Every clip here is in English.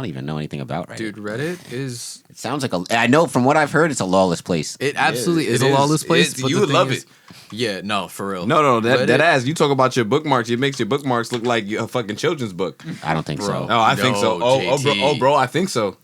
don't even know anything about Reddit. Dude, Reddit is... It sounds like I know from what I've heard, it's a lawless place. It absolutely is a lawless place. But you would love it. Yeah, no, for real. No, that ass. You talk about your bookmarks. It makes your bookmarks look like a fucking children's book. I don't think so. No, I think so. Bro, I think so.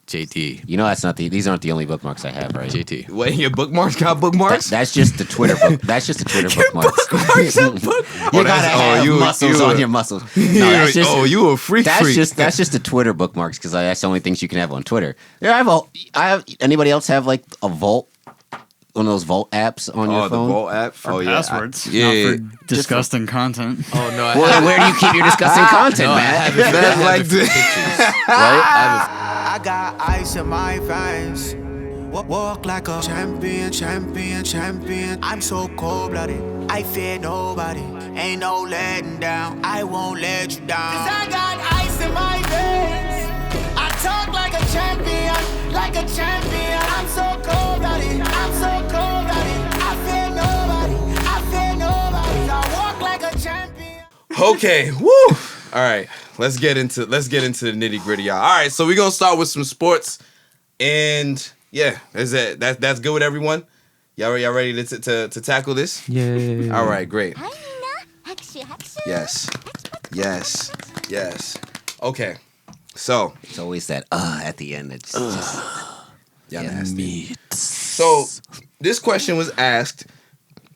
JT. You know that's not these aren't the only bookmarks I have, right? JT. Wait, your bookmarks got bookmarks? That's just the Twitter book. That's just the Twitter bookmarks. You gotta have muscles on your muscles. No, that's just, you a freak. That's just the Twitter bookmarks because that's the only things you can have on Twitter. Yeah, I have. Anybody else have like a Vault? One of those Vault apps on your phone? The Vault app? For passwords. Yeah. Not for disgusting content. Oh, no. Well, where do you keep your disgusting content, man? That's like this. Right? I got ice in my veins. Walk like a champion. I'm so cold-blooded, I fear nobody. Ain't no letting down, I won't let you down. 'Cause I got ice in my veins. I talk like a champion. I'm so cold-blooded, I fear nobody. I walk like a champion. Okay, woo! All right, let's get into the nitty gritty, y'all. All right, so we're gonna start with some sports, and yeah, that's good with everyone. Y'all ready to tackle this? Yeah. All right, great. Yes. Okay, so It's always that at the end. It's just y'all nasty. So this question was asked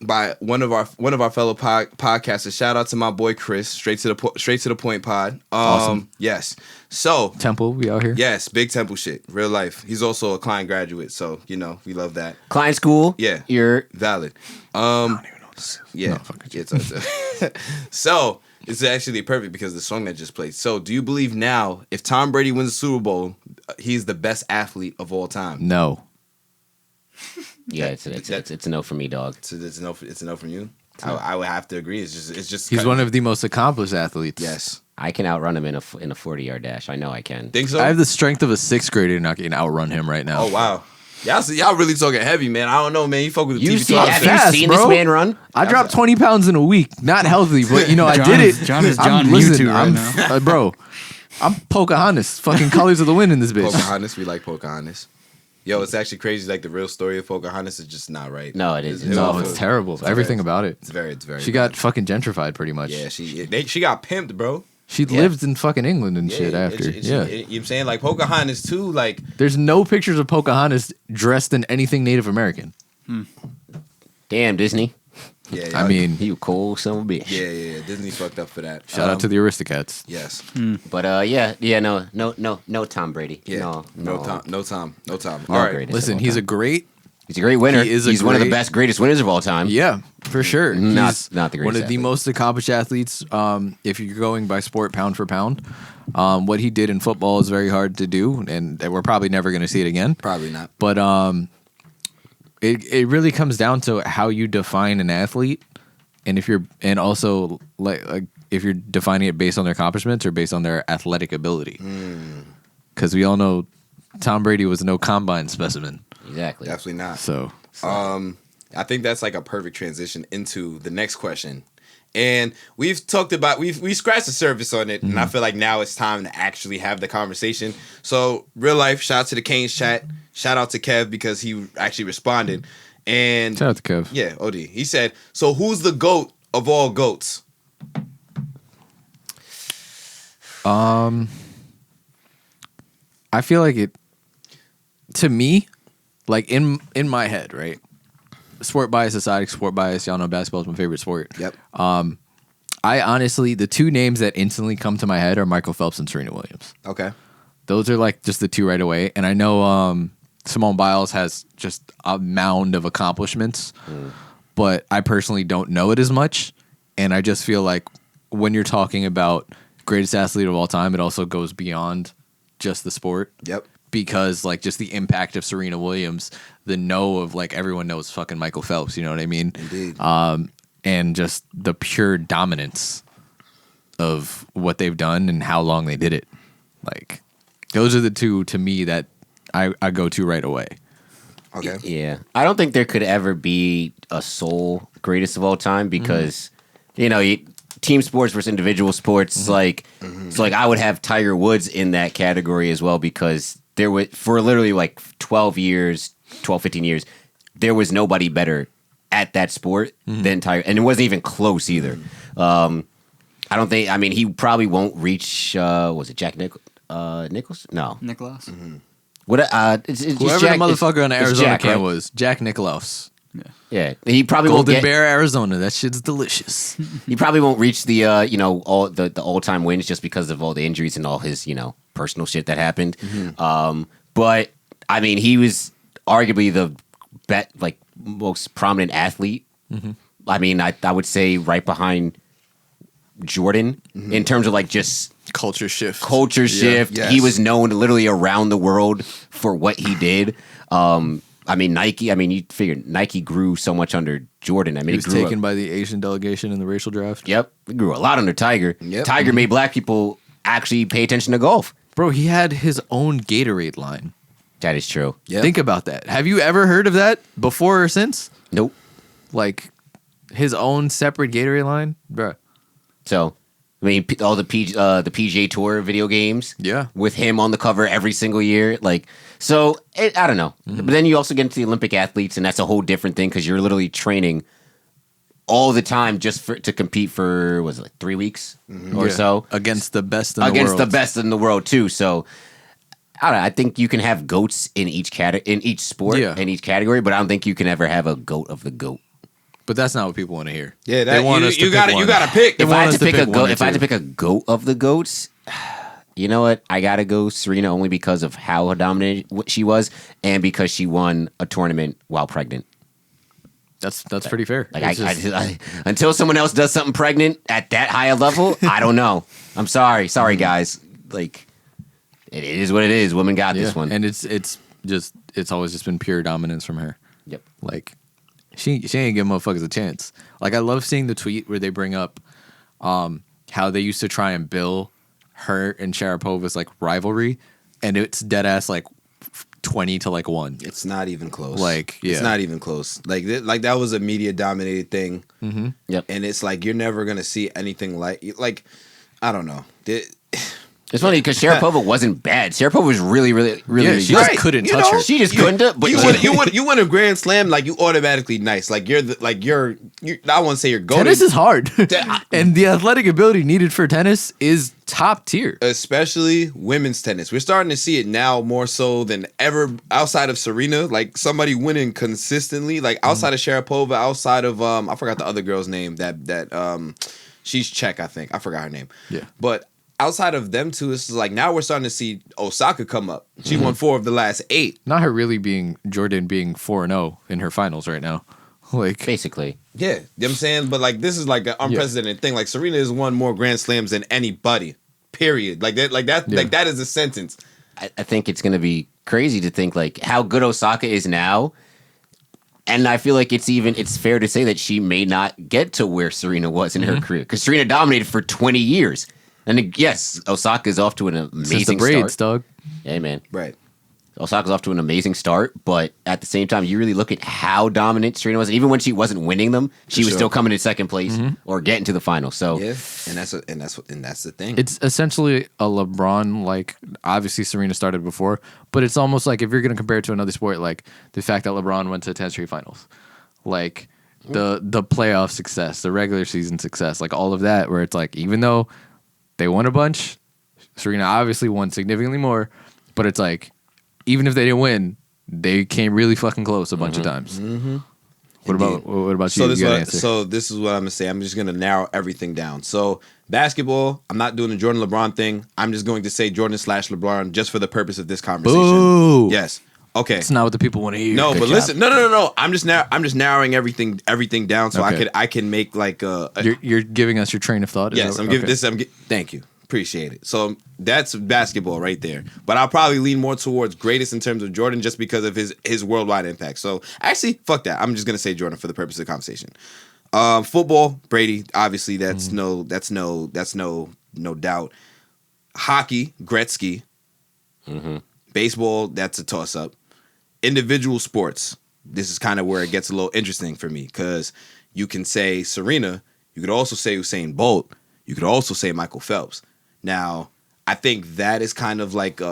by one of our fellow podcasters. Shout out to my boy Chris, straight to the point pod. Awesome. Yes. So Temple, we out here. yes, big Temple shit, real life. He's also a Klein graduate, so we love that. Klein School. Yeah, You're valid. I don't even know what this is. Yeah. No, fuck it. So it's actually perfect because the song that just played. So do you believe now, if Tom Brady wins the Super Bowl, he's the best athlete of all time? No. yeah. It's a no for me, dog. So it's a no from you. I would have to agree. It's just He's one of the most accomplished athletes. yes. I can outrun him in a 40-yard dash. I know I can. Think so? I have the strength of a 6th grader and I can outrun him right now. Oh wow. Y'all really talking heavy, man. I don't know, man. You fuck with the TV Have fast, you seen bro. this man run? I dropped 20 pounds in a week. Not healthy, but I did it. John is I'm YouTube right now. Bro, I'm Pocahontas. Fucking colors of the wind in this bitch. Pocahontas, we like Pocahontas. Yo, it's actually crazy. Like the real story of Pocahontas is just not right. No, it is. No, it's terrible. Everything about it. It's very. She got fucking gentrified pretty much. Yeah, she got pimped, bro. She lived in fucking England and shit Yeah, after. you know what I'm saying? Like Pocahontas too. Like There's no pictures of Pocahontas dressed in anything Native American. Damn, Disney. yeah. I mean, You cold son of a bitch. yeah. Disney fucked up for that. shout out to the Aristocats. Yes. But no Tom Brady. Yeah. No Tom. No All right. greatest Listen, of all he's a time. great. He's a great winner. He is He's one of the greatest winners of all time. Yeah, for sure. Not the one greatest of the athlete. most accomplished athletes. If you're going by sport pound for pound, what he did in football is very hard to do, and we're probably never going to see it again. Probably not. But it really comes down to how you define an athlete, and if you're if you're defining it based on their accomplishments or based on their athletic ability. Because we all know Tom Brady was no combine specimen. Exactly. Definitely not. So I think that's like a perfect transition into the next question. And we've talked about we scratched the surface on it, and I feel like now it's time to actually have the conversation. So real life, shout out to the Canes chat. Shout out to Kev because he actually responded. And shout out to Kev. Yeah, OD. He said, "So who's the GOAT of all goats?" I feel like it. To me, like in my head, right? Sport bias aside, sport bias. Y'all know basketball is my favorite sport. Yep. I honestly, the two names that instantly come to my head are Michael Phelps and Serena Williams. Okay. Those are like just the two right away. And I know Simone Biles has just a mound of accomplishments, but I personally don't know it as much. And I just feel like when you're talking about greatest athlete of all time, it also goes beyond just the sport. Yep. Because like just the impact of Serena Williams, the of like everyone knows fucking Michael Phelps, you know what I mean? Indeed. And just the pure dominance of what they've done and how long they did it. Like those are the two to me that I go to right away. Okay. Yeah. I don't think there could ever be a sole greatest of all time because, team sports versus individual sports. Like, so like I would have Tiger Woods in that category as well because there was for literally like 12, 15 years, there was nobody better at that sport than Tiger, and it wasn't even close either. I don't think. I mean, he probably won't reach. Was it Jack Nicklaus? No, Nicholas. What? It's Whoever Jack, the motherfucker on the it's Arizona Jack, can right? was Jack Nicklaus. Yeah, he probably won't Golden get. Bear, Arizona. That shit's delicious. He probably won't reach the all the all time wins just because of all the injuries and all his personal shit that happened. But I mean, he was arguably the most prominent athlete. I mean, I would say right behind Jordan in terms of like just Culture shift. Yes. He was known literally around the world for what he did. I mean, Nike. I mean, you figure Nike grew so much under Jordan. I mean, He was it grew taken by the Asian delegation in the racial draft. Yep, it grew a lot under Tiger. Yep. Tiger made black people actually pay attention to golf. Bro, he had his own Gatorade line. That is true. Yep. Think about that. Have you ever heard of that before or since? Nope. Like his own separate Gatorade line? Bruh. So, I mean, all the PGA Tour video games. Yeah. With him on the cover every single year. Like, so, I don't know. But then you also get into the Olympic athletes, and that's a whole different thing because you're literally training all the time just to compete for, was it like 3 weeks or Yeah. so? Against the best in the world. Against the best in the world, too. So, I don't know. I think you can have goats in each sport, in each category, but I don't think you can ever have a goat of the goat. But that's not what people want to hear. Yeah, They want us to you pick got one. you got to pick. If I want had us to to pick pick a one goat, or if I had to two. pick a goat of the goats, you know what? I gotta go Serena only because of how dominant she was, and because she won a tournament while pregnant. That's pretty fair. Like It's just- until someone else does something pregnant at that high a level, I don't know. I'm sorry, guys. Like it is what it is. Women got this one. And it's always just been pure dominance from her. Yep. Like she ain't give motherfuckers a chance. Like I love seeing the tweet where they bring up how they used to try and bill her and Sharapova's like rivalry, and it's dead ass like 20 to like 1. It's not even close. Like, yeah. It's not even close. Like that was a media dominated thing. Yep. And it's like you're never gonna see anything like I don't know. It's funny because Sharapova wasn't bad. Sharapova was really, really, really, Yeah, really she good. just couldn't touch her. She just couldn't do it. But you win a Grand Slam, like you automatically nice. Like you're I won't say you're goated. Tennis is hard, and the athletic ability needed for tennis is top tier. Especially women's tennis. We're starting to see it now more so than ever outside of Serena. Like somebody winning consistently. Like outside of Sharapova, outside of I forgot the other girl's name. That she's Czech, I think. I forgot her name. Yeah. But outside of them two, it's like now we're starting to see Osaka come up. She won 4 of the last 8. Not her really being Jordan being 4-0 in her finals right now. Like basically. Yeah, you know what I'm saying? But like this is like an unprecedented thing. Like Serena has won more Grand Slams than anybody. Period. Like that is a sentence. I think it's going to be crazy to think like how good Osaka is now. And I feel like it's fair to say that she may not get to where Serena was in her career because Serena dominated for 20 years. And yes, Osaka is off to an amazing since the braids, start. dog. Hey, man. Right. Osaka's off to an amazing start, but at the same time, you really look at how dominant Serena was. Even when she wasn't winning them, she was still coming in second place or getting to the final. So Yeah, and that's the thing. It's essentially a LeBron, like, obviously Serena started before, but it's almost like if you're going to compare it to another sport, like the fact that LeBron went to 10 straight finals, like the playoff success, the regular season success, like all of that, where it's like, even though they won a bunch, Serena obviously won significantly more, but it's like, even if they didn't win, they came really fucking close a bunch of times. What about you? So You got an answer. this is what I'm gonna say. I'm just gonna narrow everything down. So basketball, I'm not doing the Jordan LeBron thing. I'm just going to say Jordan / LeBron just for the purpose of this conversation. Boo! Yes. Okay. It's not what the people want to hear. No, Good but job. listen. No. I'm just narrowing everything down so Okay. I can make like a You're giving us your train of thought. Is yes. that- I'm giving okay. this. Thank you. Appreciate it. So that's basketball right there. But I'll probably lean more towards greatest in terms of Jordan just because of his worldwide impact. So actually, fuck that. I'm just gonna say Jordan for the purpose of the conversation. Football, Brady. Obviously, that's no doubt. Hockey, Gretzky. Baseball, that's a toss up. Individual sports. This is kind of where it gets a little interesting for me because you can say Serena. You You could also say Usain Bolt. You could also say Michael Phelps. Now, I think that is kind of like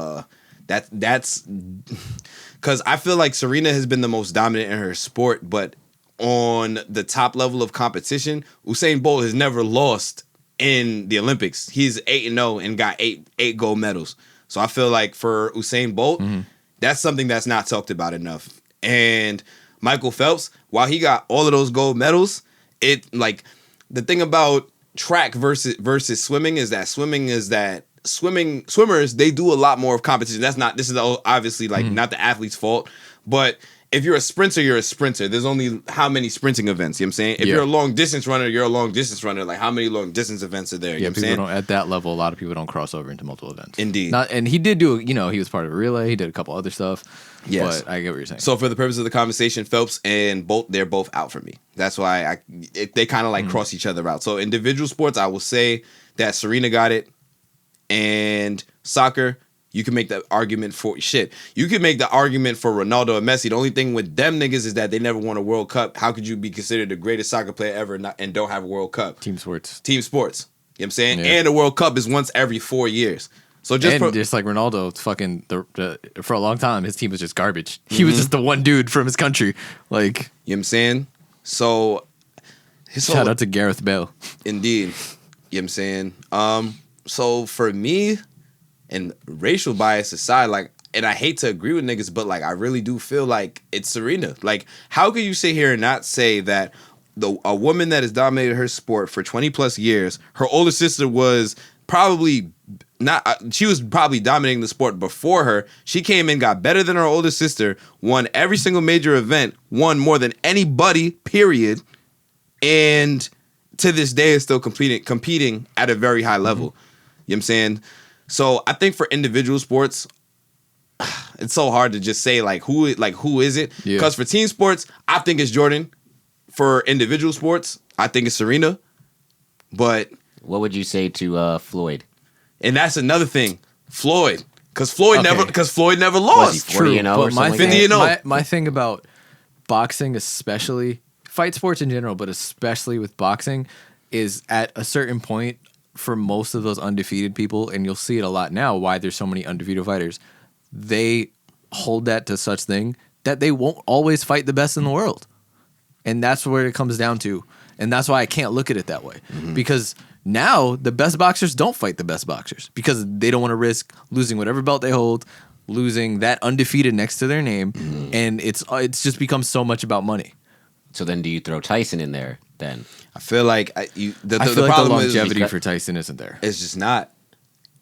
that's because I feel like Serena has been the most dominant in her sport, but on the top level of competition, Usain Bolt has never lost in the Olympics. He's 8-0 and got eight gold medals. So I feel like for Usain Bolt, that's something that's not talked about enough. And Michael Phelps, while he got all of those gold medals, it like the thing about track versus swimming is that swimmers, they do a lot more of competition. This is obviously like not the athlete's fault, but if you're a sprinter, you're a sprinter. There's only how many sprinting events, you know what I'm saying? If you're a long distance runner, you're a long distance runner. Like how many long distance events are there? You know what I'm saying? At that level, a lot of people don't cross over into multiple events. Indeed. And he did do, he was part of a relay. He did a couple other stuff. Yes. But I get what you're saying. So for the purpose of the conversation, Phelps and Bolt, they're both out for me. That's why they kind of like cross each other out. So individual sports, I will say that Serena got it. And soccer, you can make the argument for shit. You can make the argument for Ronaldo and Messi. The only thing with them niggas is that they never won a World Cup. How could you be considered the greatest soccer player ever and don't have a World Cup? Team sports. You know what I'm saying? Yeah. And the World Cup is once every 4 years. So just like Ronaldo, fucking for a long time, his team was just garbage. He was just the one dude from his country. Like, you know what I'm saying? So shout out to Gareth Bale. Indeed. You know what I'm saying? So for me, and racial bias aside, like, and I hate to agree with niggas, but like I really do feel like it's Serena. Like, how could you sit here and not say that a woman that has dominated her sport for 20 plus years, her older sister was probably not, she was probably dominating the sport before her. She came in, got better than her older sister, won every single major event, won more than anybody, period, and to this day is still competing at a very high level. You know what I'm saying? So I think for individual sports, it's so hard to just say who is it? Because for team sports, I think it's Jordan. For individual sports, I think it's Serena. But what would you say to Floyd? And that's another thing, Floyd, because Floyd never Was he lost. 40 and 0 or something like 50 and 0. My thing about boxing, especially fight sports in general, but especially with boxing, is at a certain point for most of those undefeated people, and you'll see it a lot now, why there's so many undefeated fighters, they hold that to such thing that they won't always fight the best in the world. And that's where it comes down to. And that's why I can't look at it that way. Because now the best boxers don't fight the best boxers because they don't want to risk losing whatever belt they hold, losing that undefeated next to their name, and it's just become so much about money. So then do you throw Tyson in there then? I feel like the problem is longevity for Tyson isn't there. It's just not.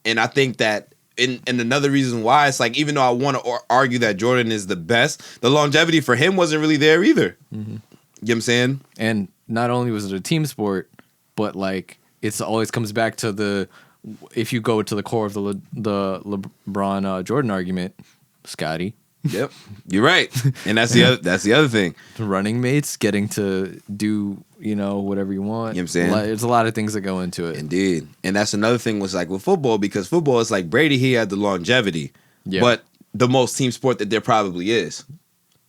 And I think that and another reason why it's like, even though I want to argue that Jordan is the best, the longevity for him wasn't really there either. You know what I'm saying? And not only was it a team sport, but like it's always comes back to if you go to the core of the LeBron Jordan argument, Scotty. Yep, you're right, and that's the other thing. Running mates, getting to do whatever you want. You know what I'm saying? There's a lot of things that go into it. Indeed, and that's another thing was like with football, because football is like Brady. He had the longevity, but the most team sport that there probably is.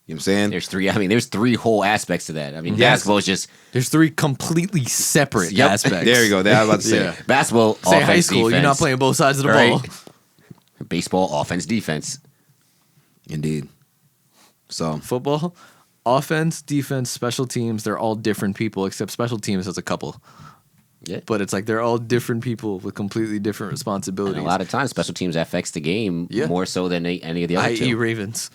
You know what I'm saying? There's three whole aspects to that. I mean, basketball is just there's three completely separate aspects. There you go. That I was about to say. Basketball, say offense, high school, defense, you're not playing both sides of the ball. Baseball, offense, defense. Indeed. So football, offense, defense, special teams, they're all different people, except special teams has a couple. Yeah. But it's like they're all different people with completely different responsibilities. And a lot of times, special teams affects the game more so than any of the other i.e. two. Ravens.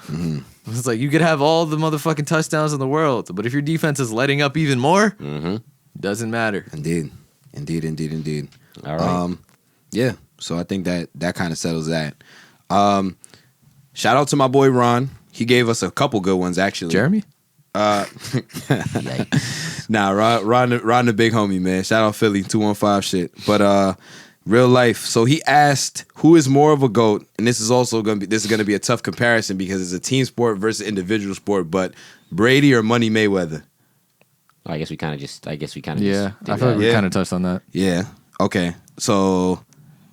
It's like you could have all the motherfucking touchdowns in the world, but if your defense is letting up even more, doesn't matter. Indeed. All right. Yeah. So I think that kind of settles that. Shout out to my boy Ron. He gave us a couple good ones actually. Jeremy? Nah, Ron the big homie, man. Shout out Philly 215 shit. But real life. So he asked, who is more of a GOAT? And this is gonna be a tough comparison because it's a team sport versus individual sport. But Brady or Money Mayweather? I guess we kind of just. Yeah, did I feel like we Yeah. kind of touched on that. Yeah. Okay. So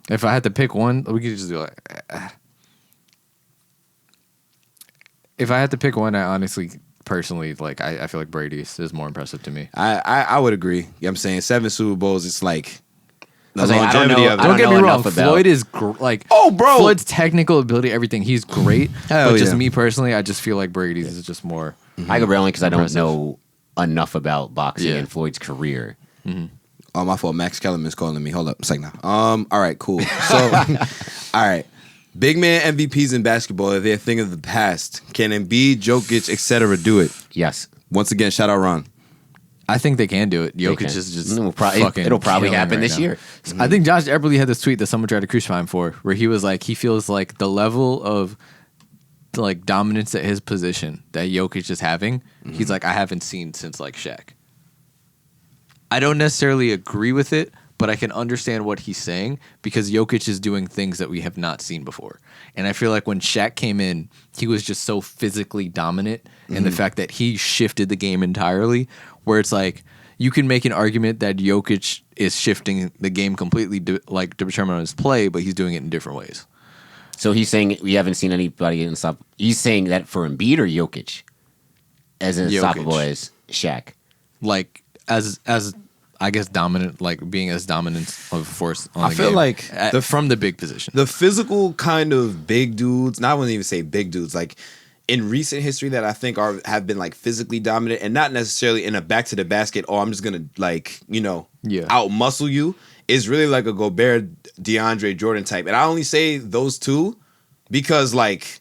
If I had to pick one, we could just do like. If I had to pick one, I honestly personally, like I feel like Brady's is more impressive to me. I would agree. You know what I'm saying? 7 Super Bowls, it's like the was like, I don't longevity know- of I it. Don't get know me wrong, enough about- Floyd is like Oh, bro. Floyd's technical ability, everything, he's great. Hell but just yeah. me personally, I just feel like Brady's is just more. I go only because I don't Impressive. know enough about boxing Yeah. and Floyd's career. Oh, my fault. Max Kellerman's calling me. Hold up a second now. All right, cool. So, all right. Big man MVPs in basketball, are they a thing of the past? Can Embiid, Jokic, etc. do it? Yes. Once again, shout out Ron. I think they can do it. They Jokic can. is just It'll fucking probably killing happen right this now. year. I think Josh Eberle had this tweet that someone tried to crucify him for, where he was like, he feels like the level of like dominance at his position that Jokic is having, he's like, I haven't seen since like Shaq. I don't necessarily agree with it, but I can understand what he's saying because Jokic is doing things that we have not seen before. And I feel like when Shaq came in, he was just so physically dominant, and the fact that he shifted the game entirely, where it's like you can make an argument that Jokic is shifting the game completely to determine his play, but he's doing it in different ways. So he's saying we haven't seen anybody unstoppable. He's saying that for Embiid or Jokic as unstoppable Jokic. as Shaq. Like as I guess dominant, like being as dominant of a force on I the feel game like from the big position. The physical kind of big dudes, not I wouldn't even say big dudes, like in recent history that I think have been like physically dominant and not necessarily in a back to the basket, oh, I'm just gonna like, out muscle you, is really like a Gobert, DeAndre Jordan type. And I only say those two because like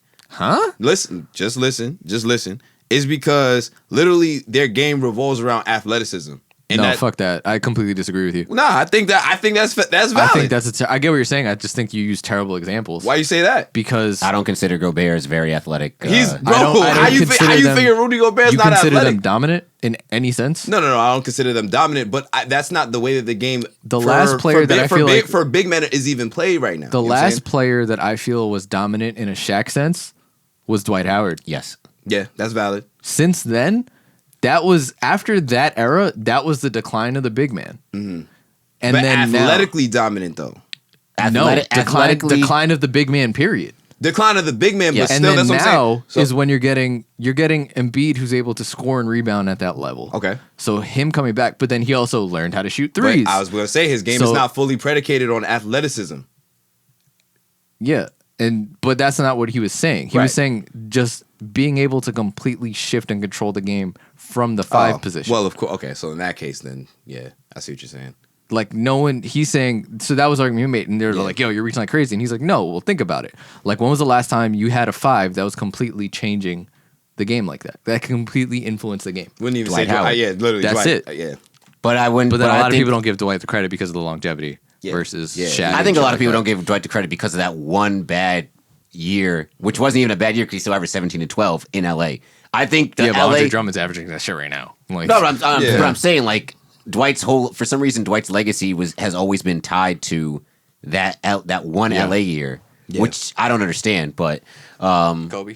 just listen. Is because literally their game revolves around athleticism. And fuck that. I completely disagree with you. Nah, I think that's valid. I think that's I get what you're saying. I just think you use terrible examples. Why you say that? Because I don't consider Gobert as very athletic. He's bro. I don't How you consider them- figure Rudy Gobert's you not consider athletic? them dominant in any sense. No. I don't consider them dominant, but that's not the way that the game. The last player that I feel like- for big men is even played right now. The You know what I'm last saying? player that I feel was dominant in a Shaq sense was Dwight Howard. Yes. Yeah, that's valid. Since then, that was after that era. That was the decline of the big man. And But then athletically dominant though. Athletically, decline of the big man. Period. Decline of the big man, Yeah. but And still, then that's what I'm now saying. So- is when you're getting Embiid, who's able to score and rebound at that level. Okay. So him coming back, but then he also learned how to shoot but threes. I was going to say his game is So- not fully predicated on athleticism. Yeah. But that's not what he was saying. He Right. was saying just being able to completely shift and control the game from the five position. Well, of course. Okay, so in that case, then yeah, I see what you're saying. Like no one, he's saying, so that was the argument he made, and they're Yeah. like, yo, you're reaching like crazy. And he's like, no, well, think about it. Like, when was the last time you had a five that was completely changing the game like that? That completely influenced the game. Wouldn't even Dwight say Howard. Yeah, literally. That's Dwight, it. Yeah. but I wouldn't. But then a I lot of think- people don't give Dwight the credit because of the longevity Yeah. versus Yeah. Shaq. I think a lot of people Like don't give Dwight the credit because of that one bad year, which wasn't even a bad year because he still averaged 17 and 12 in LA. I think the Yeah, but LA. Andre Drummond's averaging that shit right now. Like, No, but Yeah. I'm saying like Dwight's for some reason Dwight's legacy has always been tied to that one Yeah. LA year, Yeah. which I don't understand. But Kobe.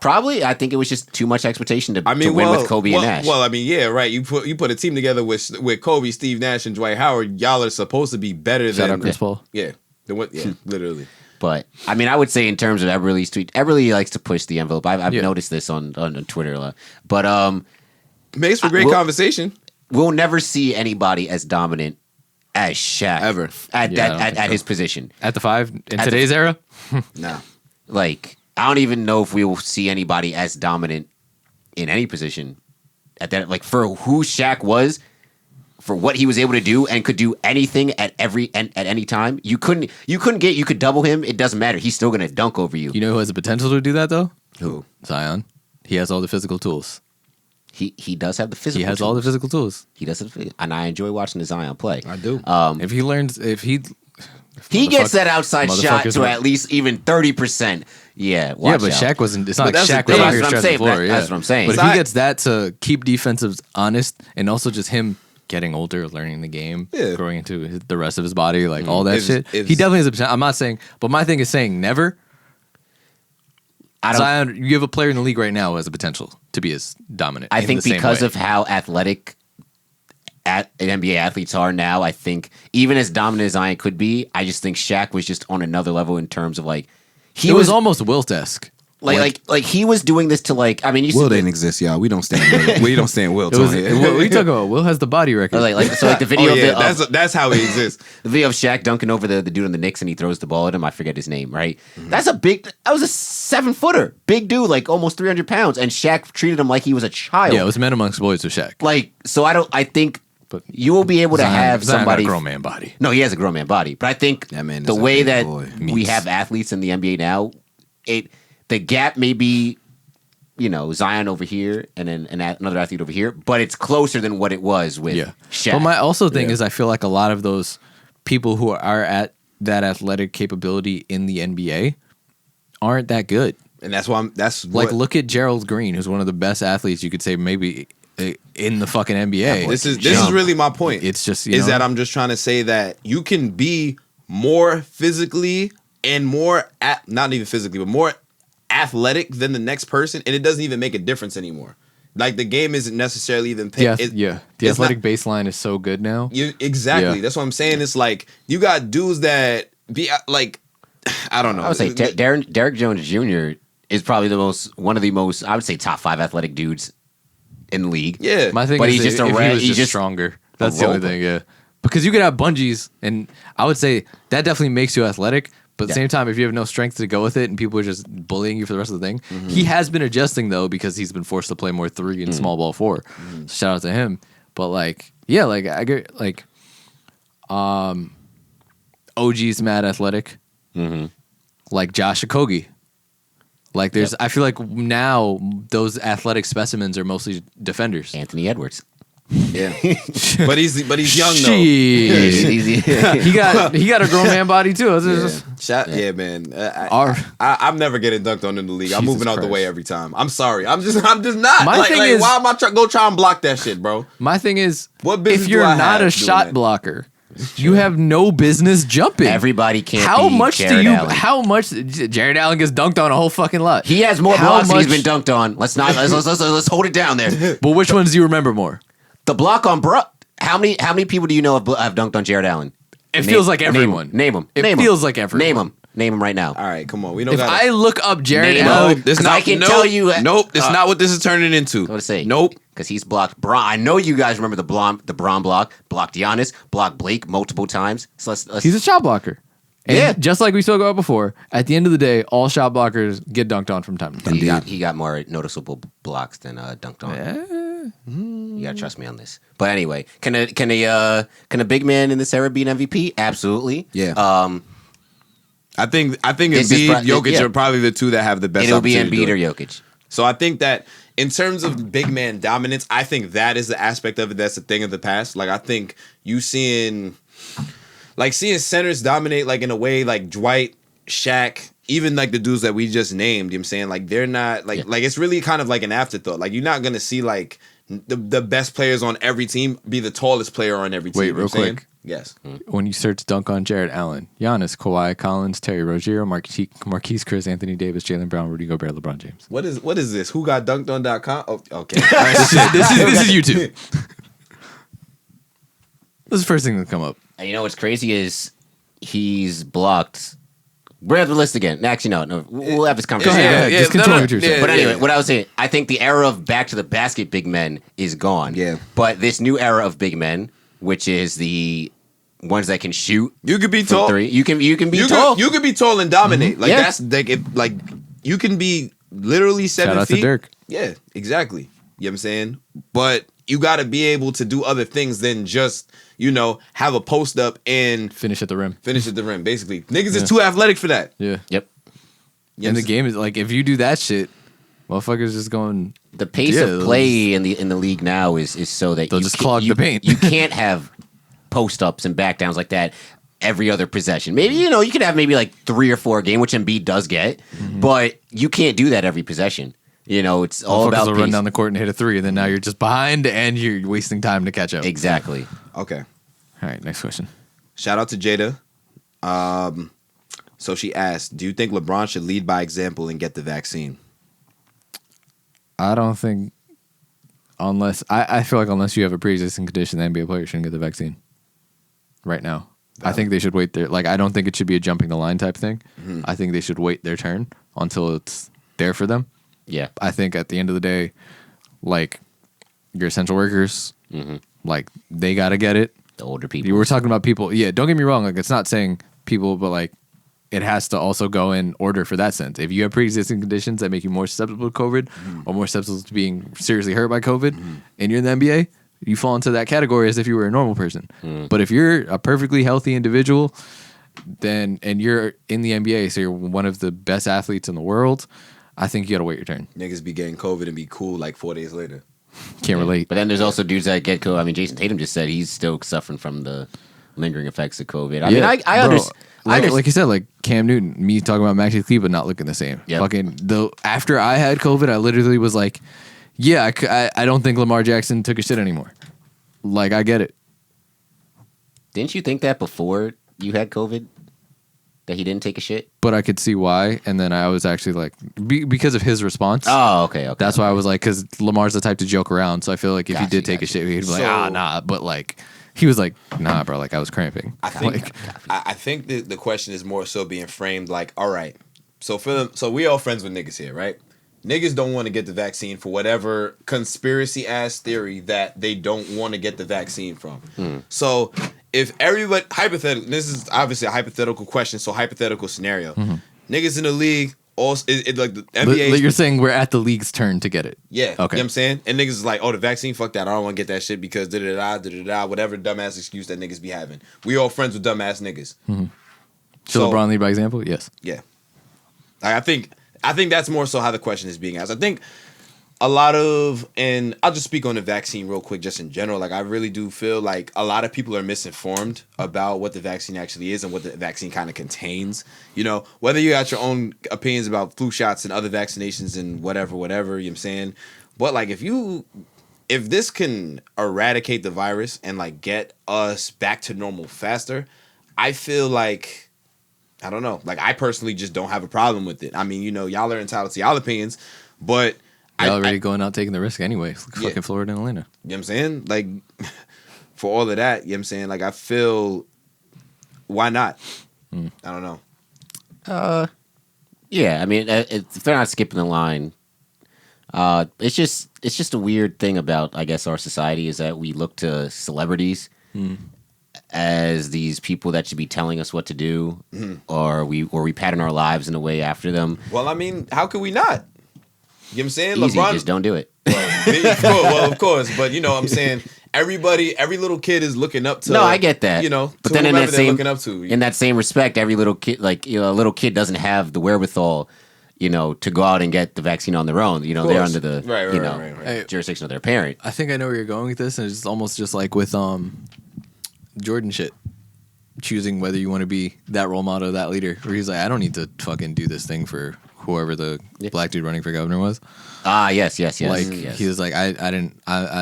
probably I think it was just too much expectation to, I mean, to win well, with Kobe well, and Nash. Well, I mean, yeah, right. You put a team together with Kobe, Steve Nash, and Dwight Howard. Y'all are supposed to be better Shout than out Chris Paul. Yeah, yeah, literally. But I mean, I would say in terms of Eberle's tweet, Eberle likes to push the envelope. I've Yeah. noticed this on Twitter a lot. But Makes for great we'll- conversation. we'll never see anybody as dominant as Shaq Ever. at Yeah, I don't think at so. his position. At the five in At the- today's era? Nah. Like I don't even know if we will see anybody as dominant in any position at that. Like for who Shaq was, for what he was able to do and could do anything at any time. You could double him. It doesn't matter. He's still gonna dunk over you. You know who has the potential to do that, though? Who? Zion. He has all the physical tools. He does have the physical. He has all the tools. physical tools. He does have the, and I enjoy watching the Zion play. I do. If he learns, He motherfuck- gets that outside shot motherfuckers to were- at least even 30%. Yeah, yeah, watch but out. Shaq wasn't. It's not But like that's the Shaq was thing. out here That's what I'm stretching the saying. floor. Yeah. That's what I'm saying. But if So he I- gets that to keep defensives honest, and also just him getting older, learning the game, Yeah. growing into the rest of his body, like all that If- shit, if- he definitely has a potential. I'm not saying, but my thing is saying never. I don't. Zion, you have a player in the league right now who has the potential to be as dominant. I in think the same because way. of how athletic NBA athletes are now, I think even as dominant as Zion could be, I just think Shaq was just on another level in terms of like it was almost Wilt-esque. Like he was doing this to like. I mean, you Will see didn't exist, y'all. We don't stand. We don't stand Will. It was, what are you talking about? Will has the body record. like the video. That's how he exists. The video of Shaq dunking over the dude on the Knicks and he throws the ball at him. I forget his name, right? That was a 7-footer. Big dude, like almost 300 pounds. And Shaq treated him like he was a child. Yeah, it was men amongst boys with Shaq. Like, so I think But you will be able to have Zion got somebody. a grown man body. No, he has a grown man body. But I think That man is the a way big that boy. we have athletes in the NBA now, the gap may be, Zion over here and then another athlete over here, but it's closer than what it was with Shaq. But my also thing is I feel like a lot of those people who are at that athletic capability in the NBA aren't that good. And that's why Look at Gerald Green, who's one of the best athletes you could say maybe in the fucking NBA. This is really my point. It's just that I'm just trying to say that you can be more physically and more not even physically, but more athletic than the next person, and it doesn't even make a difference anymore. Like the game isn't necessarily even The athletic baseline is so good now. Exactly. Yeah. That's what I'm saying. It's like you got dudes that be like, I don't know. I would say Derrick Jones Jr. is probably one of the most, I would say, top 5 athletic dudes in the league. Yeah. My thing But is he's just he's just stronger. That's the only roper. thing, yeah. Because you could have bungees, and I would say that definitely makes you athletic. But at the same time, if you have no strength to go with it and people are just bullying you for the rest of the thing, he has been adjusting, though, because he's been forced to play more 3 and small ball 4. So shout out to him. But, like, yeah, like, I get, like, OG's mad athletic. Like Josh Okogie. Like, I feel like now those athletic specimens are mostly defenders. Anthony Edwards. Yeah. but he's young though. Shit. he got a grown man body too. Yeah, man. I'm never getting dunked on in the league. I'm Jesus moving out the Christ. way every time. I'm sorry. I'm just not. My thing is- why am I go try and block that shit, bro? My thing is, What business if you're do I not have a doing shot that? blocker, you have no business jumping. Everybody can't How be much Jared do you? Allen. How much? Jared Allen gets dunked on a whole fucking lot. He has more How blocks than he's much- been dunked on. Let's hold it down there. But which ones do you remember more? The block on How many people do you know have dunked on Jared Allen? It feels like everyone. Name them. It feels like everyone. Name them right now. All right, come on. We don't If got I look up Jared Name Allen, him. 'Cause I can tell you- Nope, that's not what this is turning into. What to say? Nope. Because he's blocked Bron. I know you guys remember the Bron block. Blocked Giannis. Blocked Blake multiple times. So let's he's a shot blocker. And Yeah. just like we spoke about before, at the end of the day, all shot blockers get dunked on from time to time. he got more noticeable blocks than dunked on. You gotta trust me on this. But anyway, can a big man in this era be an MVP? Absolutely. Yeah. I think This is Embiid, Jokic yeah. are probably the two that have the best. It'll be opportunity Embiid to or do it. Jokic. So I think that in terms of big man dominance, I think that is the aspect of it that's a thing of the past. Like I think you seeing centers dominate like in a way like Dwight, Shaq, even like the dudes that we just named, you know what I'm saying? Like they're not like it's really kind of like an afterthought. Like you're not gonna see like the best players on every team be the tallest player on every team. Wait, you know real what I'm saying? quick. Yes. When you search dunk on Jared Allen, Giannis, Kawhi, Collins, Terry Rozier, Marquise Chris, Anthony Davis, Jalen Brown, Rudy Gobert, LeBron James. What is this? Who got dunked on.com? Oh, okay. This is YouTube. This is the first thing that come up. And you know what's crazy is he's blocked. We're at the list again. Actually, no. We'll have this conversation. Go ahead. Just continue what you're saying. But anyway, what I was saying, I think the era of back to the basket big men is gone. Yeah. But this new era of big men, which is the ones that can shoot. You could be from tall. three. You can be tall. You could be tall and dominate. Like Yeah. that's like you can be literally 7 Shout out feet. to Dirk. Yeah, exactly. You know what I'm saying? But you got to be able to do other things than just, have a post up and Finish at the rim. finish at the rim. Basically, niggas is too athletic for that. Yeah. Yep. You And the know game is like, if you do that shit, motherfuckers just going. The pace Yeah, of play in the league now is so that They'll you just can't- clog the paint. You can't have post ups and back downs like that every other possession. Maybe you could have maybe like 3 or 4 a game, which Embiid does get, but you can't do that every possession. It's all Motherfuckers about will pace. run down the court and hit a 3, and then now you're just behind and you're wasting time to catch up. Exactly. Okay. All right, next question. Shout out to Jada. So she asked, "Do you think LeBron should lead by example and get the vaccine?" I don't think, I feel like unless you have a pre-existing condition, the NBA player shouldn't get the vaccine right now. I think they should wait I don't think it should be a jumping the line type thing. I think they should wait their turn until there for them. Yeah. I think at the end of the day, like your essential workers, like they gotta get it. The older people. You were talking about people. Yeah, don't get me wrong. Like it's not saying people, but like it has to also go in order for that sense. If you have pre-existing conditions that make you more susceptible to COVID or more susceptible to being seriously hurt by COVID, and you're in the NBA, you fall into that category as if you were a normal person. But if you're a perfectly healthy individual, then and you're in the NBA, so you're one of the best athletes in the world, I think you gotta wait your turn. Niggas be getting COVID and be cool like 4 days later. Can't relate. But then there's also dudes that get COVID. I mean, Jason Tatum just said he's still suffering from the lingering effects of COVID. I mean, I understand. Like you said, like Cam Newton, me talking about Maxi Kleber not looking the same. Yep. Fucking though, after I had COVID, I literally was like, yeah, I don't think Lamar Jackson took a shit anymore. Like I get it. Didn't you think that before you had COVID? That he didn't take a shit? But I could see why, and then I was actually like, because of his response. Oh, okay. That's why I was like, because Lamar's the type to joke around, so I feel like if he Gotcha, did take a gotcha. shit, he'd be like, So- nah. But like, he was like, nah, bro, like I was cramping. I think Like, I think the question is more so being framed like, all right, so we all friends with niggas here, right? Niggas don't want to get the vaccine for whatever conspiracy ass theory that they don't want to get the vaccine from. So if everybody hypothetical, this is obviously a hypothetical question, so hypothetical scenario. Niggas in the league, all like the NBA. you're saying we're at the league's turn to get it. Yeah. Okay. You know what I'm saying? And niggas is like, oh, the vaccine, fuck that. I don't want to get that shit because da-da-da, whatever dumbass excuse that niggas be having. We all friends with dumbass niggas. Should LeBron lead by example? Yes. Yeah. I think that's more so how the question is being asked. I think a lot of, and I'll just speak on the vaccine real quick, just in general. Like, I really do feel like a lot of people are misinformed about what the vaccine actually is and what the vaccine kind of contains. You know, whether you got your own opinions about flu shots and other vaccinations and whatever, you know what I'm saying? But, like, if this can eradicate the virus and, like, get us back to normal faster, I feel like, I don't know. Like, I personally just don't have a problem with it. I mean, you know, y'all are entitled to y'all opinions, but Y'all already going out taking the risk anyway. Fucking Florida and Atlanta. You know what I'm saying? Like, for all of that, you know what I'm saying? Like, I feel, why not? I don't know. Yeah, I mean, if they're not skipping the line, it's just a weird thing about, I guess, our society is that we look to celebrities as these people that should be telling us what to do, or we pattern our lives in a way after them. Well, I mean, how could we not? You know what I'm saying? Easy, LeBron, just don't do it. well, of course, but you know what I'm saying? Every little kid is looking up to. No, I get that. You know, but to then whomever they're looking up to. in that same respect, every little kid, like, you know, a little kid doesn't have the wherewithal, you know, to go out and get the vaccine on their own. You know, they're under the Right. jurisdiction of their parent. I think I know where you're going with this, and it's almost just like with Jordan shit. Choosing whether you want to be that role model, that leader, where he's like, I don't need to fucking do this thing for whoever the black dude running for governor was. Ah, yes. Like yes. he was like, I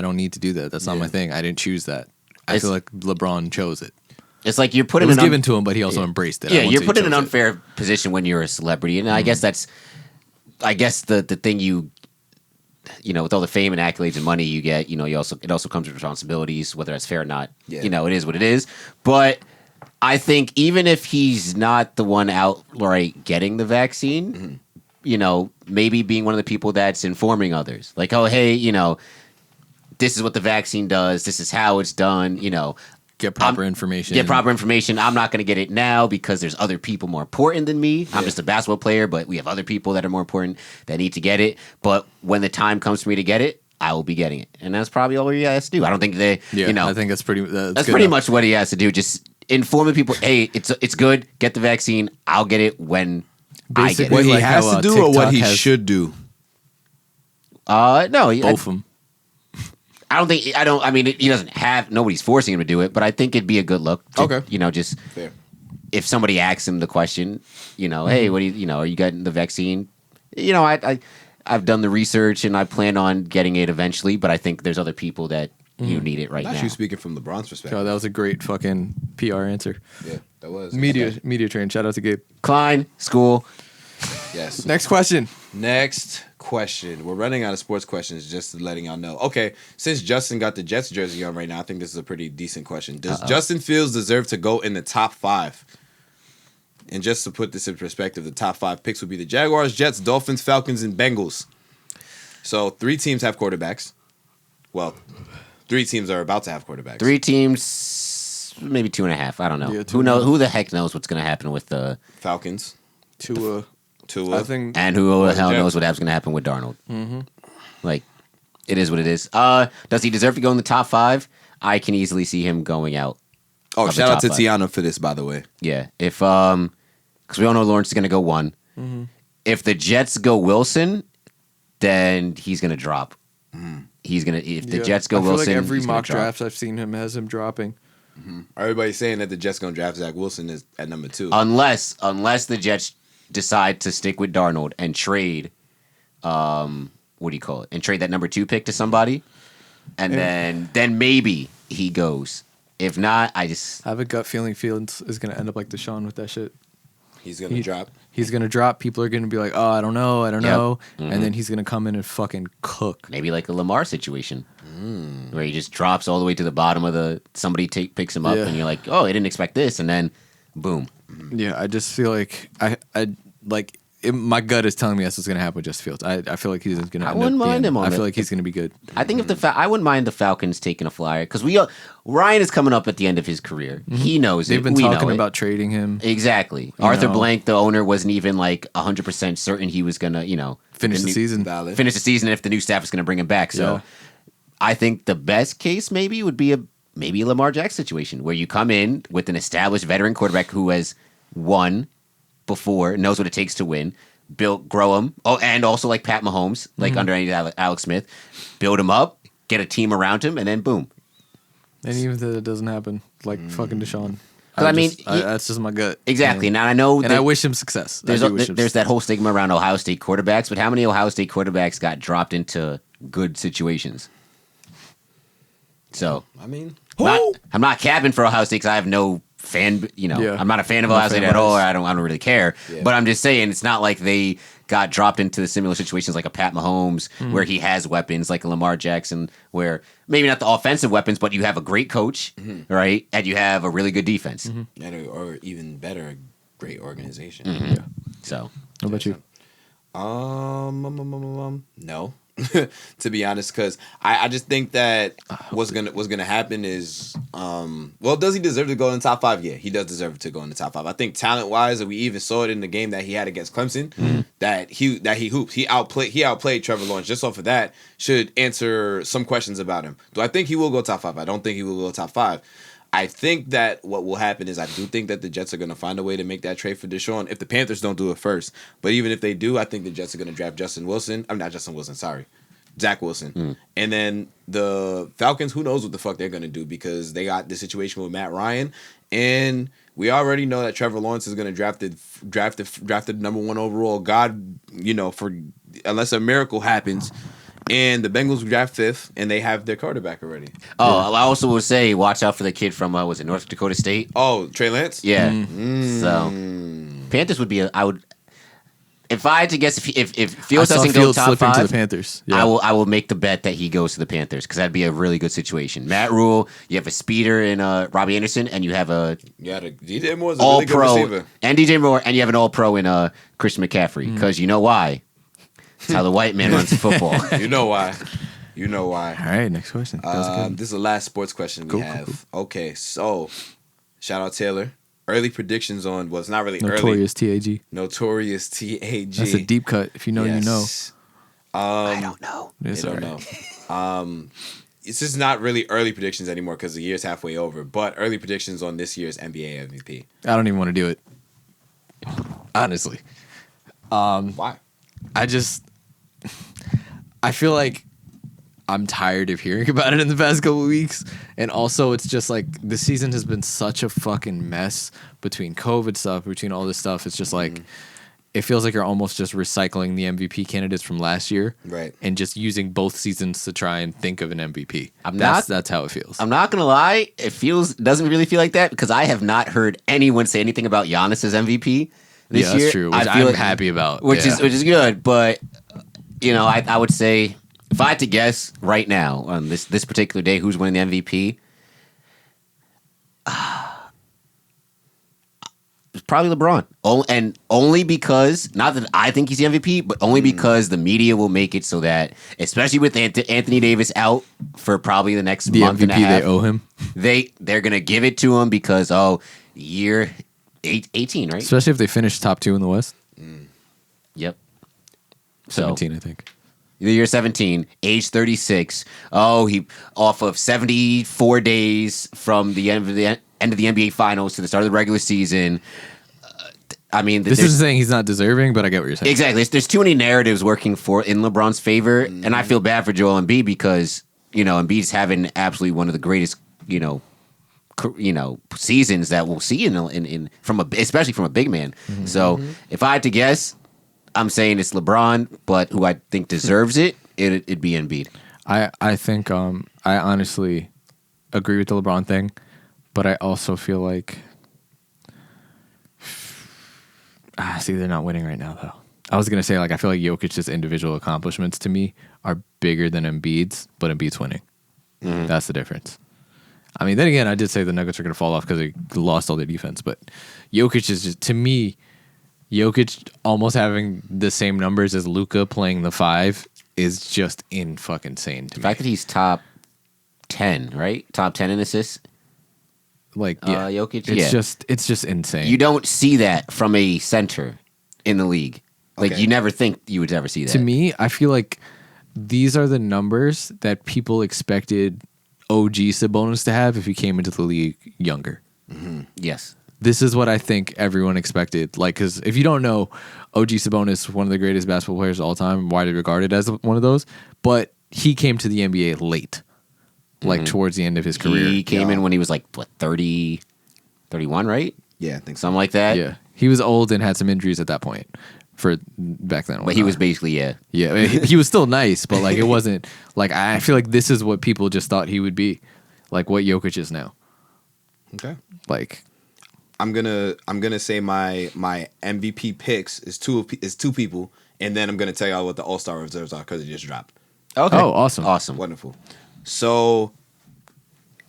don't need to do that. That's not my thing. I didn't choose that. I feel like LeBron chose it. It's like you're put It in was an given to him, but he also embraced it. Yeah, I won't you're say put he in an chose it. unfair position when you're a celebrity, and I guess the thing you know, with all the fame and accolades and money you get, you know, it also comes with responsibilities, whether that's fair or not. Yeah. You know, it is what it is. But I think even if he's not the one outright getting the vaccine, you know, maybe being one of the people that's informing others, like, oh, hey, you know, this is what the vaccine does. This is how it's done. You know, Get proper information. Get proper information. I'm not going to get it now because there's other people more important than me. I'm just a basketball player, but we have other people that are more important that need to get it. But when the time comes for me to get it, I will be getting it. And that's probably all he has to do. I don't think I think that's pretty. That's pretty much what he has to do. Just informing people, hey, it's good. Get the vaccine. I'll get it when I get it. What he like has how, to do or what TikTok he has- should do? No, Both of them. I mean, he doesn't have, nobody's forcing him to do it, but I think it'd be a good look. Okay. You know, just Fair. if somebody asks him the question, you know, hey, what do you know, are you getting the vaccine? You know, I've done the research and I plan on getting it eventually, but I think there's other people that you need it right Not now. you speaking from LeBron's perspective. Oh, that was a great fucking PR answer. Yeah, that was. Media train. Shout out to Gabe. Klein, school. Yes. Next question. Next question. We're running out of sports questions, just letting y'all know. Okay, since Justin got the Jets jersey on right now, I think this is a pretty decent question. Does Justin Fields deserve to go in the top 5? And just to put this in perspective, the top 5 picks would be the Jaguars, Jets, Dolphins, Falcons, and Bengals. So 3 teams have quarterbacks. Well, 3 teams are about to have quarterbacks. 3 teams, maybe 2.5. I don't know. Yeah, Who the heck knows what's going to happen with the Falcons. Tua. Tua. I think. and who the hell Jets. knows what's going to happen with Darnold. Like, it is what it is. Does he deserve to go in the top 5? I can easily see him going out. Oh, of the shout out top to 5. Tiana for this, by the way. Yeah, if because we all know Lawrence is going to go 1. If the Jets go Wilson, then he's going to drop. He's gonna if the Yeah. Jets go I feel Wilson. like every he's gonna mock drop. draft I've seen him has him dropping. Everybody's saying that the Jets going to draft Zach Wilson is at number 2. unless the Jets decide to stick with Darnold and trade, what do you call it? And trade that number 2 pick to somebody, and then maybe he goes. If not, I have a gut feeling Fields is going to end up like Deshaun with that shit. He's going to drop. He's going to drop. People are going to be like, oh, I don't know. Yep. And then he's going to come in and fucking cook. maybe like a Lamar situation where he just drops all the way to the bottom of the somebody picks him up, Yeah. and you're like, oh, I didn't expect this, and then boom. Yeah, I just feel like my gut is telling me that's what's going to happen with Justin Fields. I feel like he's going to. I wouldn't mind him on I feel it. like he's going to be good. I think if I wouldn't mind the Falcons taking a flyer because Ryan is coming up at the end of his career. He knows They've it. been We know talking it. about trading him. Exactly. Arthur know. Blank, the owner, wasn't even like 100% certain he was gonna, Finish the new- season. Valid. finish the season if the new staff is gonna bring him back. So, Yeah. I think the best case maybe would be maybe a Lamar Jackson situation where you come in with an established veteran quarterback who has won before, knows what it takes to win. Grow him. Oh, and also like Pat Mahomes, like under Alex Smith, build him up, get a team around him, and then boom. And even if it doesn't happen, like fucking Deshaun. 'Cause I mean, that's just my gut. Exactly. Yeah. Now I know, And I wish him success. I do wish him there's that success. whole stigma around Ohio State quarterbacks, but how many Ohio State quarterbacks got dropped into good situations? So I mean, I'm not capping for Ohio State because I have no fan. Yeah. I'm not a fan of No Ohio State fan at all. bias. I don't really care. Yeah. But I'm just saying it's not like they got dropped into similar situations like a Pat Mahomes where he has weapons, like a Lamar Jackson, where maybe not the offensive weapons, but you have a great coach, right, and you have a really good defense. or even better, a great organization. Yeah. So What about you? No, to be honest, because I just think that what's gonna happen is, well, does he deserve to go in the top 5? Yeah, he does deserve to go in the top 5. I think talent wise, we even saw it in the game that he had against Clemson, that he hoops. He outplayed Trevor Lawrence. Just off of that, should answer some questions about him. Do I think he will go top 5? I don't think he will go top 5. I think that what will happen is I do think that the Jets are going to find a way to make that trade for Deshaun if the Panthers don't do it first. But even if they do, I think the Jets are going to draft Zach Wilson. And then the Falcons, who knows what the fuck they're going to do because they got the situation with Matt Ryan. And we already know that Trevor Lawrence is going to draft the number 1 overall. Unless a miracle happens. And the Bengals draft 5th, and they have their quarterback already. Oh, I also will say, watch out for the kid from was it North Dakota State? Oh, Trey Lance? Yeah. So Panthers would be if I had to guess if Fields I saw doesn't go Fields top slip into 5, the Panthers. Yeah. I will make the bet that he goes to the Panthers because that'd be a really good situation. Matt Rule, you have a speeder in Robbie Anderson, and you have a Yeah, DJ Moore's a all really good pro receiver. and DJ Moore, and you have an all pro in Christian McCaffrey because you know why? It's how the white man runs football. You know why. You know why. All right, next question. That was good. This is the last sports question we have. Okay, so shout out Taylor. Early predictions on, well, it's not really Notorious TAG. Notorious TAG. That's a deep cut. If you know, you know. I don't know. It's I don't all right. know. It's just not really early predictions anymore because the year's halfway over. But early predictions on this year's NBA MVP. I don't even want to do it. Honestly. Why? I feel like I'm tired of hearing about it in the past couple of weeks. And also, it's just like the season has been such a fucking mess between COVID stuff, between all this stuff. It's just like, it feels like you're almost just recycling the MVP candidates from last year. Right. And just using both seasons to try and think of an MVP. not- That's how it feels. I'm not gonna lie, doesn't really feel like that because I have not heard anyone say anything about Giannis as MVP this yeah, year. that's true. Which I feel I'm happy about. which yeah. is good, but I would say if I had to guess right now on this particular day who's winning the MVP, Probably LeBron. And only because, not that I think he's the MVP, but only because the media will make it so that, especially with Anthony Davis out for probably the next The month MVP and a half, they owe him. they're going to give it to him because, year 18, right? Especially if they finish top 2 in the West. Yep. So, 17, I think. the year 17, age 36. He off of 74 days from the end of the NBA Finals to the start of the regular season. This isn't saying he's not deserving, but I get what you're saying. Exactly. There's too many narratives working in LeBron's favor, and I feel bad for Joel Embiid because Embiid's having absolutely one of the greatest seasons that we'll see especially from a big man. So if I had to guess, I'm saying it's LeBron, but who I think deserves it'd be Embiid. I think I honestly agree with the LeBron thing, but I also feel like they're not winning right now though. I was gonna say I feel like Jokic's individual accomplishments to me are bigger than Embiid's, but Embiid's winning. That's the difference. I mean, then again, I did say the Nuggets are gonna fall off because they lost all their defense, but Jokic is just, to me, Jokic almost having the same numbers as Luka playing the 5 is just fucking insane to The me. fact that he's top 10, right? Top 10 in assists. Jokic. It's just insane. You don't see that from a center in the league. Okay. You never think you would ever see that. To me, I feel like these are the numbers that people expected OG Sabonis to have if he came into the league younger. Yes. This is what I think everyone expected. Because if you don't know, OG Sabonis, one of the greatest basketball players of all time, widely regarded as one of those, but he came to the NBA late, towards the end of his career. He came in when he was 30, 31, right? Yeah, I think so. Something like that. Yeah, he was old and had some injuries at that point. For back then, But he was basically, I mean, he was still nice, but it wasn't I feel like this is what people just thought he would be, what Jokic is now. Okay. I'm gonna say my MVP picks is two people, and then I'm gonna tell y'all what the All-Star reserves are because it just dropped. Okay. Oh, awesome. Awesome. Wonderful. So,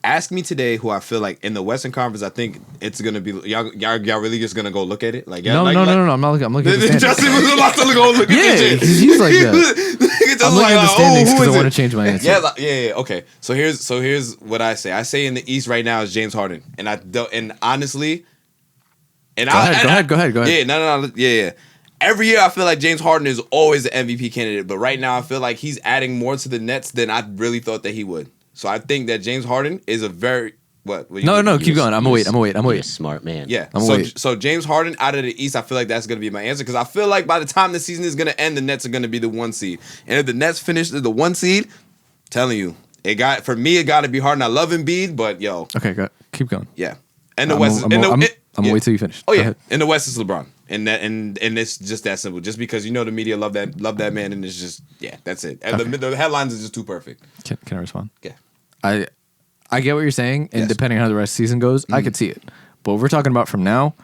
ask me today who I feel like in the Western Conference. I think it's gonna be y'all really just gonna go look at it. No. I'm not looking. I'm looking at the standings. Justin was about to go look at Yeah, it. he's like that. I'm looking at the standings because I want to change my answer. Yeah. Okay. So here's what I say. I say in the East right now is James Harden, and honestly, Go ahead. Yeah, no. Yeah. Every year I feel like James Harden is always the MVP candidate, but right now I feel like he's adding more to the Nets than I really thought that he would. So I think that James Harden is a very No, keep going. I'm gonna wait. You're a smart man. Yeah. I'm gonna wait. So James Harden out of the East, I feel like that's gonna be my answer because I feel like by the time the season is gonna end, the Nets are gonna be the 1 seed, and if the Nets finish the 1 seed, telling you, it got to be Harden. I love Embiid, but Okay, keep going. yeah. And the West, I'm gonna wait till you finish. Oh Go yeah, ahead. in the West is LeBron, and it's just that simple. Just because the media love that man, and it's just that's it. And the headlines are just too perfect. Can I respond? Yeah, I get what you're saying, and Yes. depending on how the rest of the season goes, I could see it. But if we're talking about from now,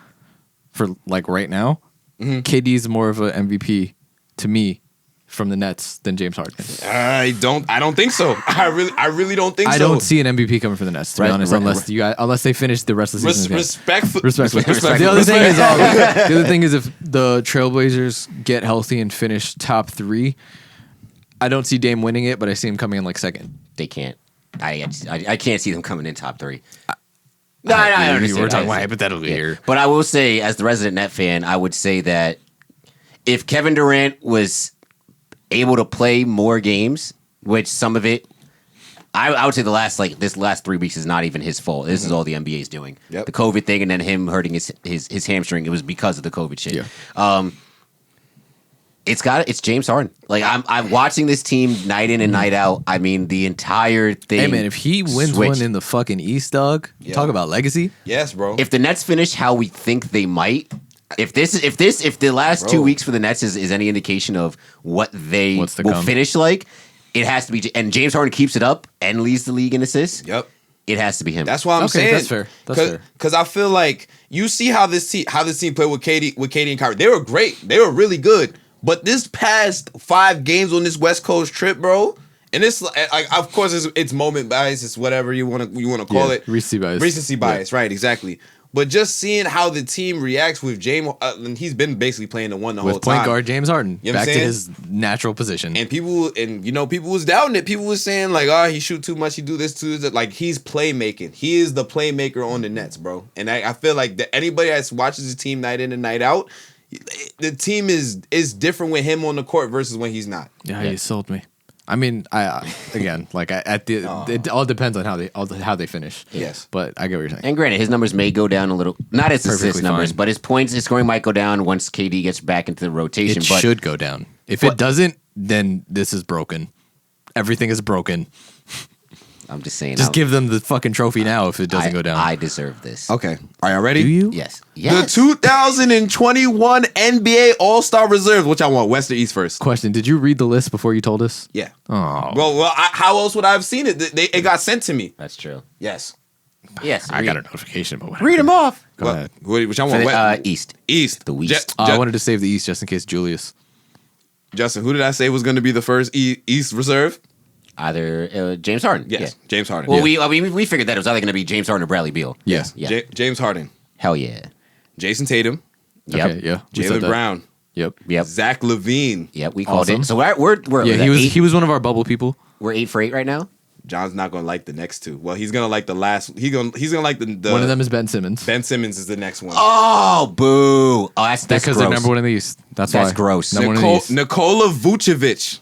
for right now, KD's more of a MVP to me from the Nets than James Harden. I don't think so. I really don't think so. I don't see an MVP coming for the Nets, to be honest, unless they finish the rest of the season. Respectfully. The other thing is if the Trailblazers get healthy and finish top 3, I don't see Dame winning it, but I see him coming in second. They can't. I can't see them coming in top 3. No, I understand. We're talking about hypothetically here. But I will say, as the resident Net fan, I would say that if Kevin Durant was able to play more games, which some of it, I would say this last 3 weeks is not even his fault. This is all the NBA is doing. Yep. The COVID thing and then him hurting his hamstring. It was because of the COVID shit. Yeah. It's James Harden. I'm watching this team night in and night out. I mean, the entire thing. Hey man, if he wins switched. one in the fucking East, dog, talk about legacy. Yes, bro. If the Nets finish how we think they might, if the last 2 weeks for the Nets is any indication of what they will finish like, it has to be. And James Harden keeps it up and leads the league in assists. Yep. It has to be him. That's why I'm saying that's fair. That's fair. Because I feel like you see how this team played with KD and Kyrie. They were great. They were really good. But this past 5 games on this West Coast trip, bro, and it's of course it's moment bias, it's whatever you want to call it. Recency bias. Recency bias, right? Exactly. But just seeing how the team reacts with James, and he's been basically playing the one the With whole point time. guard James Harden, You know what I'm back to saying? his natural position. And people was doubting it. People was saying like, "Oh, he shoot too much. He do this too." Like he's playmaking. He is the playmaker on the Nets, bro. And I feel like that anybody that watches the team night in and night out, the team is different with him on the court versus when he's not. Yeah, you sold me. I mean, it all depends on how they finish. Yes. But I get what you're saying. And granted, his numbers may go down a little. Not his assist Perfectly numbers, fine. but his points, his scoring might go down once KD gets back into the rotation. It but should go down. If it doesn't, then this is broken. Everything is broken. I'm just saying. Just give them the fucking trophy now if it doesn't go down. I deserve this. Okay. Are y'all ready? Do you? Yes. The Yes. 2021 NBA All-Star Reserve. Which I want, West or East first? Question: did you read the list before you told us? Yeah. Oh, Well, how else would I have seen it? It got sent to me. That's true. Yes. Yes. I got a notification, but whatever. Read them off. Go ahead. Which I For want, the, West? East. East. The East. I wanted to save the East just in case Julius. Justin, who did I say was going to be the first East Reserve? Either James Harden. Yes, Yeah. James Harden. Well, Yeah. we figured that it was either going to be James Harden or Bradley Beal. Yes. Yeah. James Harden, Hell yeah. Jason Tatum, Yep. Okay, yeah. We said Jalen that. Brown, Yep. Yep. Zach LaVine. Yep. We called Awesome. it. So we're Yeah, is he that was eight? he was one of our bubble people. We're 8 for 8 right now. John's not going to like the next two. Well, he's going to like the last. He's going to like the One of them is Ben Simmons. Ben Simmons is the next one. Oh, boo. Oh, that's Because gross. they're number one in the East. That's That's why. gross. Number one in the East. Nikola Vucevic.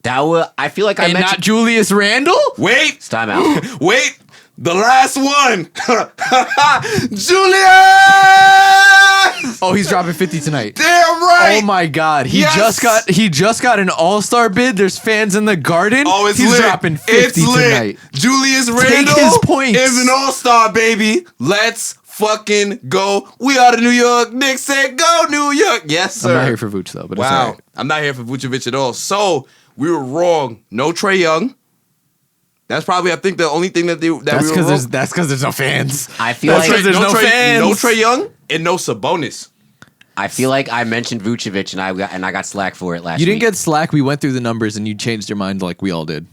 That was, I feel like I And not mentioned. Julius Randle? Wait, Time out. wait. The last one. Julius. Oh, he's dropping 50 tonight. Damn right. Oh my God! He Yes! just got an All-Star bid. There's fans in the Garden. Oh, it's he's lit. dropping 50 it's lit. tonight. Julius Randle his points. is an all-star, baby. Let's fucking go. We are the New York Knicks. Say go, New York. Yes, sir. I'm not here for Vooch though, but it's Wow. all right. I'm not here for Vucevic at all. So we were wrong. No Trae Young. That's probably, I think, the only thing that we were wrong. That's because there's no fans. I feel No like Trae- there's no fans. No Trae Young and no Sabonis. I feel like I mentioned Vucevic and I got slack for it last You week. didn't get slack. We went through the numbers and you changed your mind like we all did.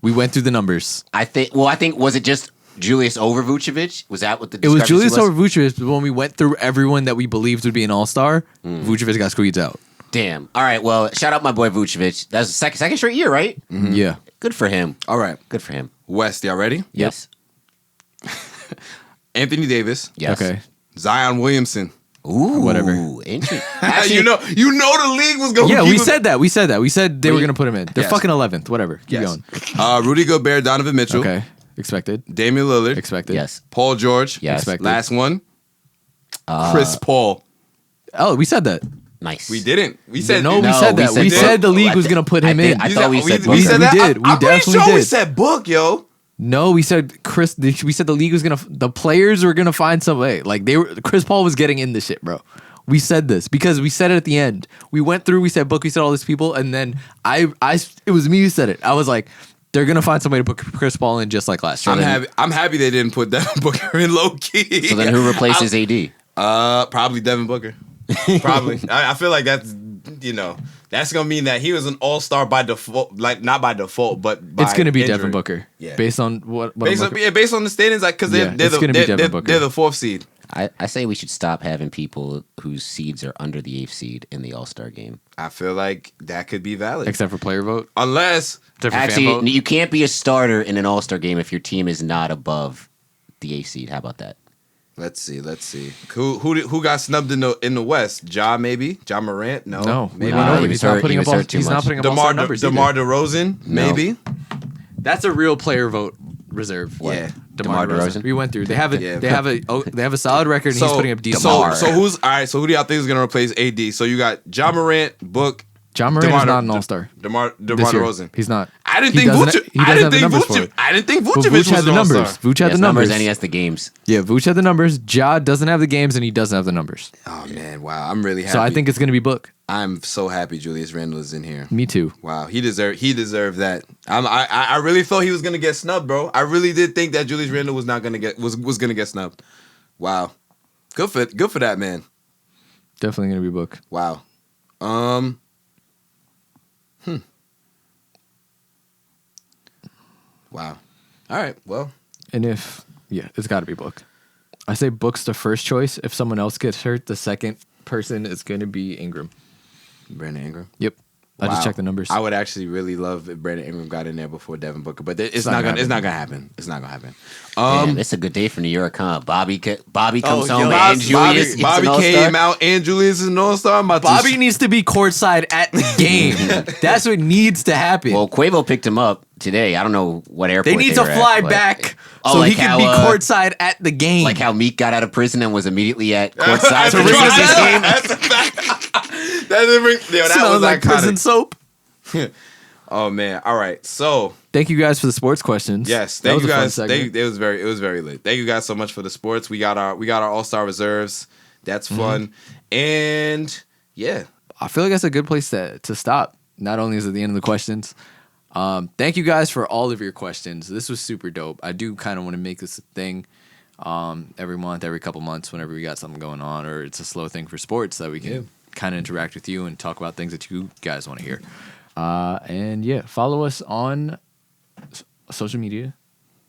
We went through the numbers. I think was it just Julius over Vucevic? Was that what the It was discrepancy Julius over Vucevic, but when we went through everyone that we believed would be an All-Star, Vucevic got squeezed out. Damn. All right. Well, shout out my boy Vucevic. That's the second straight year, right? Yeah. Good for him. All right. Good for him. West, y'all ready? Yes. Anthony Davis. Yes. Okay. Zion Williamson. Ooh. Whatever. Interesting. You know the league was going to Yeah, keep we him- said that. We said they were going to put him in. They're Yes. fucking 11th. Whatever. Keep Yes. going. Rudy Gobert, Donovan Mitchell. Okay. Expected. Damian Lillard. Expected. Yes. Paul George. Yes. Expected. Last one. Chris Paul. Oh, we said that. Nice. We didn't. We said No, we No, said we that. said We Book. said the league I was think- going to put I him think- in. I thought we said we Booker. said We that. did. We I'm pretty definitely sure we did. said Book, yo. No, we said we said the league was gonna, the players were gonna find some way. Like Chris Paul was getting in the shit, bro. We said this because we said it at the end. We went through, we said Book, we said all these people, and then it was me who said it. I was like, they're gonna find somebody to put Chris Paul in just like last year. I'm happy they didn't put Devin Booker in low key. So then who replaces AD? Probably Devin Booker. Probably. I feel like that's that's gonna mean that he was an all-star by default, like not by default, but by It's gonna be injury. Devin Booker. Yeah. Based on what Based on the standings, like because Yeah, it's gonna be Devin Booker. they're the fourth seed. I say we should stop having people whose seeds are under the 8th seed in the All-Star game. I feel like that could be valid, except for player vote. unless Different fan Actually, vote. you can't be a starter in an All-Star game if your team is not above the 8th seed. How about that? let's see. Who got snubbed in the West? Ja maybe? Ja Morant? No, maybe No, not. he he's was not hurt. putting He up was all. hurt too He's not much. putting up all-star numbers. DeMar either. DeRozan? No. Maybe. That's a real player vote reserve. Yeah. DeMar DeMar DeRozan. DeRozan? We went through. They have a Yeah. they have a solid record, and he's putting up decent. So numbers. who's all right? So who do y'all think is gonna replace AD? So you got Ja Morant, Book, John Morant DeMar- is not an all-star. DeMar this year. DeRozan. He's not. I didn't He think doesn't- Vucevic. he I doesn't didn't have the think numbers for Vucevic. it. I didn't think But Vucevic Vooch was had an the numbers. all-star. Vooch had He the has numbers. and he has the games. Yeah, Vooch had the numbers. Ja doesn't have the games, and he doesn't have the numbers. Oh man, wow! I'm really happy. So I think it's going to be Book. I'm so happy Julius Randle is in here. Me too. Wow, he deserved that. I really thought he was gonna get snubbed, bro. I really did think that Julius Randle was not gonna get was gonna get snubbed. Wow, good for that man. Definitely going to be Book. Wow. Wow. All right. Well, And it's got to be Book. I say Book's the first choice. If someone else gets hurt, the second person is going to be Ingram. Brandon Ingram. Yep. I just Wow. checked the numbers. I would actually really love if Brandon Ingram got in there before Devin Booker, but it's not gonna happen. It's not gonna happen. Damn, it's a good day for New York, huh? Bobby comes yo, home and Julius. Bobby came out and Julius is an all-star. Bobby needs to be courtside at the game. That's what needs to happen. Well, Quavo picked him up today. I don't know what airport they need to were at, fly but- back Oh, so like he can how, be courtside at the game. Like how Meek got out of prison and was immediately at courtside for the ring Sixers the bell. game. That's a fact. that Smells was like prison iconic. soap. Oh man! All right, so Thank you guys for the sports questions. yes, That thank was you a fun guys. segment. It was very lit. Thank you guys so much for the sports. We got our all-star reserves. That's fun, and yeah, I feel like that's a good place to stop. Not only is it the end of the questions. Thank you guys for all of your questions. This was super dope. I do kind of want to make this a thing every month, every couple months, whenever we got something going on, or it's a slow thing for sports that we can kind of interact with you and talk about things that you guys want to hear. And yeah, follow us on social media,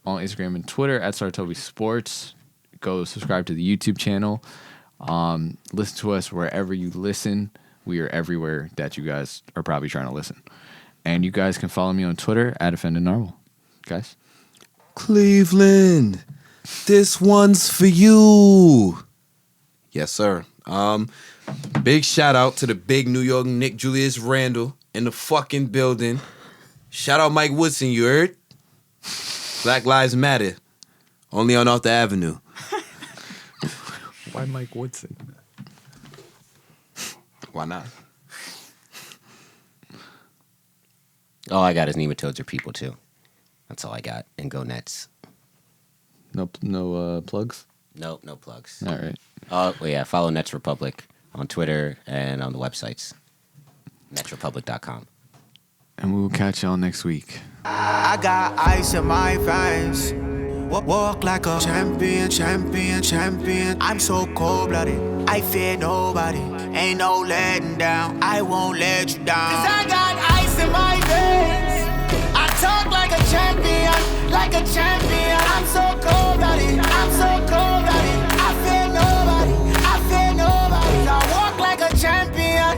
on Instagram and Twitter at Sartobi Sports. Go subscribe to the YouTube channel. Listen to us wherever you listen. We are everywhere that you guys are probably trying to listen. And you guys can follow me on Twitter at @OffendedNarwhal. Guys. Cleveland, this one's for you. Yes, sir. Big shout out to the big New York Knick, Julius Randle, in the fucking building. Shout out Mike Woodson, you heard? Black Lives Matter. Only on Off the Avenue. Why Mike Woodson? Why not? All I got is nematodes are people too. That's all I got. And go Nets. No plugs? Nope, no plugs. All right. Well, yeah, follow Nets Republic on Twitter and on the websites. NetsRepublic.com. And we will catch y'all next week. I got ice in my veins. Walk like a champion, champion, champion. I'm so cold-blooded, I fear nobody. Ain't no letting down, I won't let you down. 'Cause I got ice in my veins. I talk like a champion, like a champion.